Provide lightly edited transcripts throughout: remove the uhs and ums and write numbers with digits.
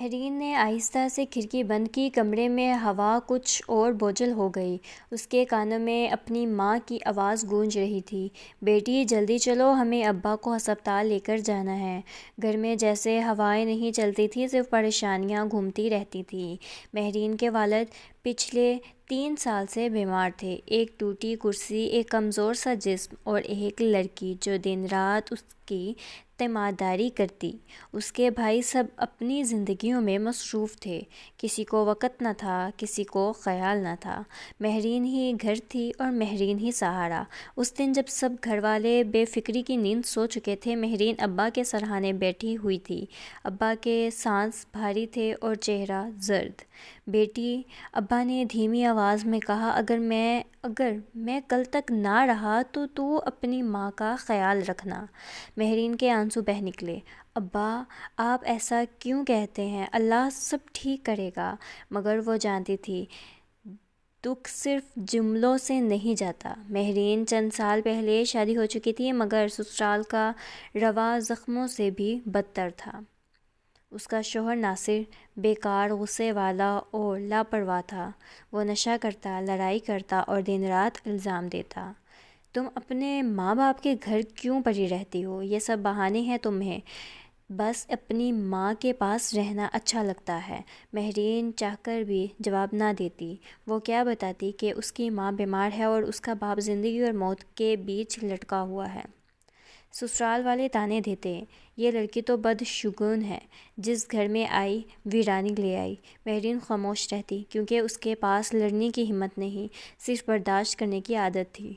مہرین نے آہستہ سے کھڑکی بند کی۔ کمرے میں ہوا کچھ اور بوجھل ہو گئی۔ اس کے کانوں میں اپنی ماں کی آواز گونج رہی تھی، بیٹی جلدی چلو، ہمیں ابا کو ہسپتال لے کر جانا ہے۔ گھر میں جیسے ہوائیں نہیں چلتی تھیں، صرف پریشانیاں گھومتی رہتی تھیں۔ مہرین کے والد پچھلے 3 سال سے بیمار تھے۔ ایک ٹوٹی کرسی، ایک کمزور سا جسم اور ایک لڑکی جو دن رات اس کی تیمارداری کرتی۔ اس کے بھائی سب اپنی زندگیوں میں مصروف تھے، کسی کو وقت نہ تھا، کسی کو خیال نہ تھا۔ مہرین ہی گھر تھی اور مہرین ہی سہارا۔ اس دن جب سب گھر والے بے فکری کی نیند سو چکے تھے، مہرین ابا کے سرہانے بیٹھی ہوئی تھی۔ ابا کے سانس بھاری تھے اور چہرہ زرد۔ بیٹی، ابا نے دھیمی آواز میں کہا، اگر میں کل تک نہ رہا تو اپنی ماں کا خیال رکھنا۔ مہرین کے آنسو بہہ نکلے۔ ابا، آپ ایسا کیوں کہتے ہیں؟ اللہ سب ٹھیک کرے گا۔ مگر وہ جانتی تھی دکھ صرف جملوں سے نہیں جاتا۔ مہرین چند سال پہلے شادی ہو چکی تھی، مگر سسرال کا رواں زخموں سے بھی بدتر تھا۔ اس کا شوہر ناصر بیکار، غصے والا اور لاپرواہ تھا۔ وہ نشہ کرتا، لڑائی کرتا اور دن رات الزام دیتا۔ تم اپنے ماں باپ کے گھر کیوں پڑی رہتی ہو؟ یہ سب بہانے ہیں تمہیں، بس اپنی ماں کے پاس رہنا اچھا لگتا ہے۔ مہرین چاہ کر بھی جواب نہ دیتی۔ وہ کیا بتاتی کہ اس کی ماں بیمار ہے اور اس کا باپ زندگی اور موت کے بیچ لٹکا ہوا ہے۔ سسرال والے طعنے دیتے، یہ لڑکی تو بدشگون ہے، جس گھر میں آئی ویرانی لے آئی۔ مہرین خاموش رہتی، کیونکہ اس کے پاس لڑنے کی ہمت نہیں، صرف برداشت کرنے کی عادت تھی۔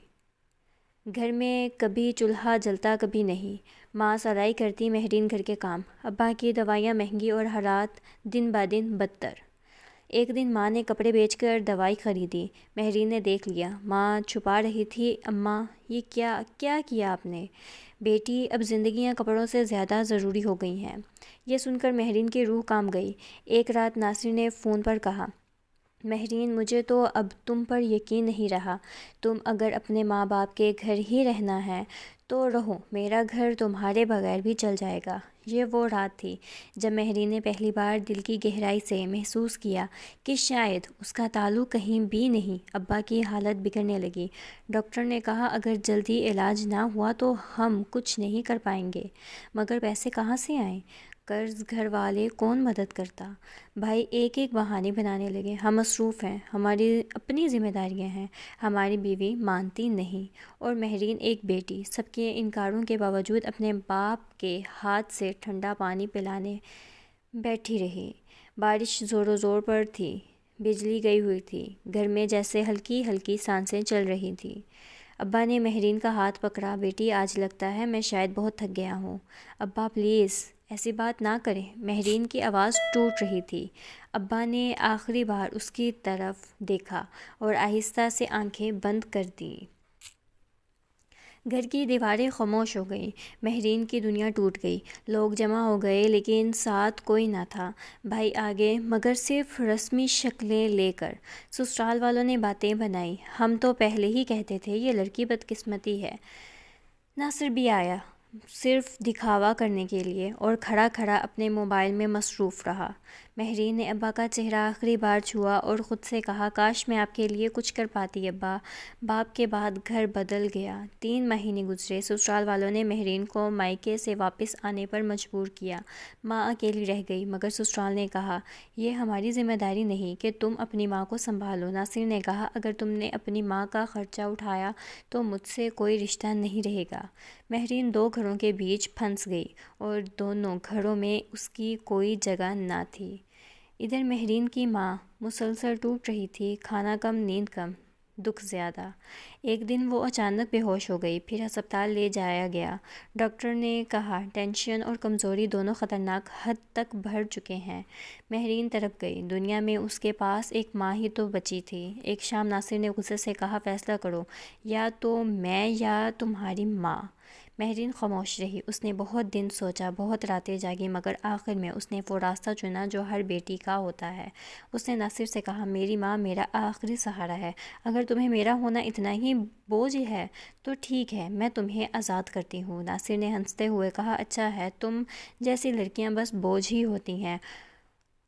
گھر میں کبھی چولہا جلتا، کبھی نہیں۔ ماں سلائی کرتی، مہرین گھر کے کام۔ ابا کی دوائیاں مہنگی اور حالات دن بدن بدتر۔ ایک دن ماں نے کپڑے بیچ کر دوائی خریدی۔ مہرین نے دیکھ لیا، ماں چھپا رہی تھی۔ اماں، یہ کیا کیا آپ نے؟ بیٹی، اب زندگیاں کپڑوں سے زیادہ ضروری ہو گئی ہیں۔ یہ سن کر مہرین کی روح کانپ گئی۔ ایک رات ناصر نے فون پر کہا، مہرین، مجھے تو اب تم پر یقین نہیں رہا۔ تم اگر اپنے ماں باپ کے گھر ہی رہنا ہے تو رہو، میرا گھر تمہارے بغیر بھی چل جائے گا۔ یہ وہ رات تھی جب مہرین نے پہلی بار دل کی گہرائی سے محسوس کیا کہ شاید اس کا تعلق کہیں بھی نہیں۔ ابا کی حالت بگڑنے لگی۔ ڈاکٹر نے کہا اگر جلدی علاج نہ ہوا تو ہم کچھ نہیں کر پائیں گے۔ مگر پیسے کہاں سے آئیں؟ قرض، گھر والے، کون مدد کرتا؟ بھائی ایک ایک بہانے بنانے لگے، ہم مصروف ہیں، ہماری اپنی ذمہ داریاں ہیں، ہماری بیوی مانتی نہیں۔ اور مہرین ایک بیٹی، سب کے انکاروں کے باوجود اپنے باپ کے ہاتھ سے ٹھنڈا پانی پلانے بیٹھی رہی۔ بارش زور زور پر تھی، بجلی گئی ہوئی تھی، گھر میں جیسے ہلکی ہلکی سانسیں چل رہی تھیں۔ ابا نے مہرین کا ہاتھ پکڑا، بیٹی آج لگتا ہے میں شاید بہت تھک گیا ہوں۔ ابا پلیز ایسی بات نہ کریں، مہرین کی آواز ٹوٹ رہی تھی۔ ابا نے آخری بار اس کی طرف دیکھا اور آہستہ سے آنکھیں بند کر دیں۔ گھر کی دیواریں خاموش ہو گئیں، مہرین کی دنیا ٹوٹ گئی۔ لوگ جمع ہو گئے لیکن ساتھ کوئی نہ تھا۔ بھائی آ گئے، مگر صرف رسمی شکلیں لے کر۔ سسرال والوں نے باتیں بنائیں، ہم تو پہلے ہی کہتے تھے یہ لڑکی بدقسمتی ہے۔ ناصر بھی آیا، صرف دکھاوا کرنے کے لیے، اور کھڑا کھڑا اپنے موبائل میں مصروف رہا۔ مہرین نے ابا کا چہرہ آخری بار چھوا اور خود سے کہا، کاش میں آپ کے لیے کچھ کر پاتی ابا۔ باپ کے بعد گھر بدل گیا۔ 3 مہینے گزرے، سسرال والوں نے مہرین کو مائکے سے واپس آنے پر مجبور کیا۔ ماں اکیلی رہ گئی، مگر سسرال نے کہا، یہ ہماری ذمہ داری نہیں کہ تم اپنی ماں کو سنبھالو۔ ناصر نے کہا، اگر تم نے اپنی ماں کا خرچہ اٹھایا تو مجھ سے کوئی رشتہ نہیں رہے گا۔ مہرین 2 گھروں کے بیچ پھنس گئی اور دونوں گھروں میں اس کی کوئی جگہ نہ تھی۔ ادھر مہرین کی ماں مسلسل ٹوٹ رہی تھی، کھانا کم، نیند کم، دکھ زیادہ۔ ایک دن وہ اچانک بے ہوش ہو گئی، پھر ہسپتال لے جایا گیا۔ ڈاکٹر نے کہا ٹینشن اور کمزوری دونوں خطرناک حد تک بڑھ چکے ہیں۔ مہرین تڑپ گئی، دنیا میں اس کے پاس ایک ماں ہی تو بچی تھی۔ ایک شام ناصر نے غصے سے کہا، فیصلہ کرو، یا تو میں یا تمہاری ماں۔ مہرین خاموش رہی۔ اس نے بہت دن سوچا، بہت راتیں جاگی، مگر آخر میں اس نے وہ راستہ چنا جو ہر بیٹی کا ہوتا ہے۔ اس نے ناصر سے کہا، میری ماں میرا آخری سہارا ہے، اگر تمہیں میرا ہونا اتنا ہی بوجھ ہے تو ٹھیک ہے، میں تمہیں آزاد کرتی ہوں۔ ناصر نے ہنستے ہوئے کہا، اچھا ہے، تم جیسی لڑکیاں بس بوجھ ہی ہوتی ہیں۔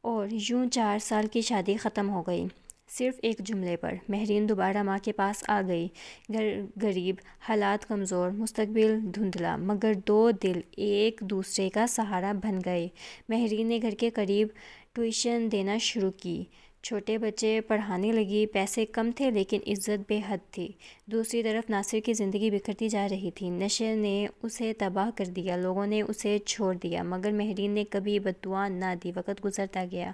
اور یوں 4 سال کی شادی ختم ہو گئی، صرف ایک جملے پر۔ مہرین دوبارہ ماں کے پاس آ گئی۔ گھر غریب، حالات کمزور، مستقبل دھندلا، مگر دو دل ایک دوسرے کا سہارا بن گئے۔ مہرین نے گھر کے قریب ٹیوشن دینا شروع کی، چھوٹے بچے پڑھانے لگی۔ پیسے کم تھے لیکن عزت بے حد تھی۔ دوسری طرف ناصر کی زندگی بکھرتی جا رہی تھی۔ نشے نے اسے تباہ کر دیا، لوگوں نے اسے چھوڑ دیا، مگر مہرین نے کبھی بددعا نہ دی۔ وقت گزرتا گیا،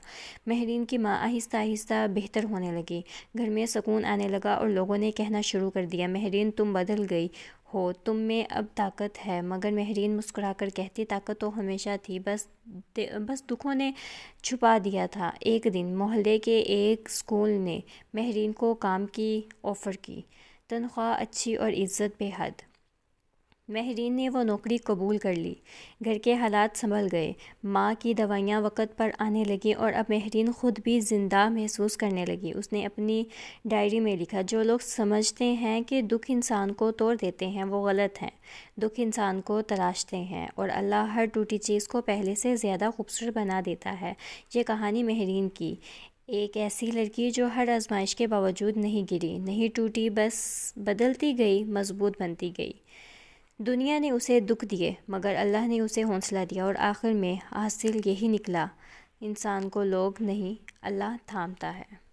مہرین کی ماں آہستہ آہستہ بہتر ہونے لگی، گھر میں سکون آنے لگا اور لوگوں نے کہنا شروع کر دیا، مہرین تم بدل گئی ہو، تم میں اب طاقت ہے۔ مگر مہرین مسکرا کر کہتی، طاقت تو ہمیشہ تھی، بس دکھوں نے چھپا دیا تھا۔ ایک دن محلے کے ایک اسکول نے مہرین کو کام کی آفر کی، تنخواہ اچھی اور عزت بے حد۔ مہرین نے وہ نوکری قبول کر لی۔ گھر کے حالات سنبھل گئے، ماں کی دوائیاں وقت پر آنے لگیں اور اب مہرین خود بھی زندہ محسوس کرنے لگی۔ اس نے اپنی ڈائری میں لکھا، جو لوگ سمجھتے ہیں کہ دکھ انسان کو توڑ دیتے ہیں وہ غلط ہیں، دکھ انسان کو تراشتے ہیں اور اللہ ہر ٹوٹی چیز کو پہلے سے زیادہ خوبصورت بنا دیتا ہے۔ یہ کہانی مہرین کی، ایک ایسی لڑکی جو ہر آزمائش کے باوجود نہیں گری، نہیں ٹوٹی، بس بدلتی گئی، مضبوط بنتی گئی۔ دنیا نے اسے دکھ دیے مگر اللہ نے اسے حوصلہ دیا، اور آخر میں حاصل یہی نکلا، انسان کو لوگ نہیں اللہ تھامتا ہے۔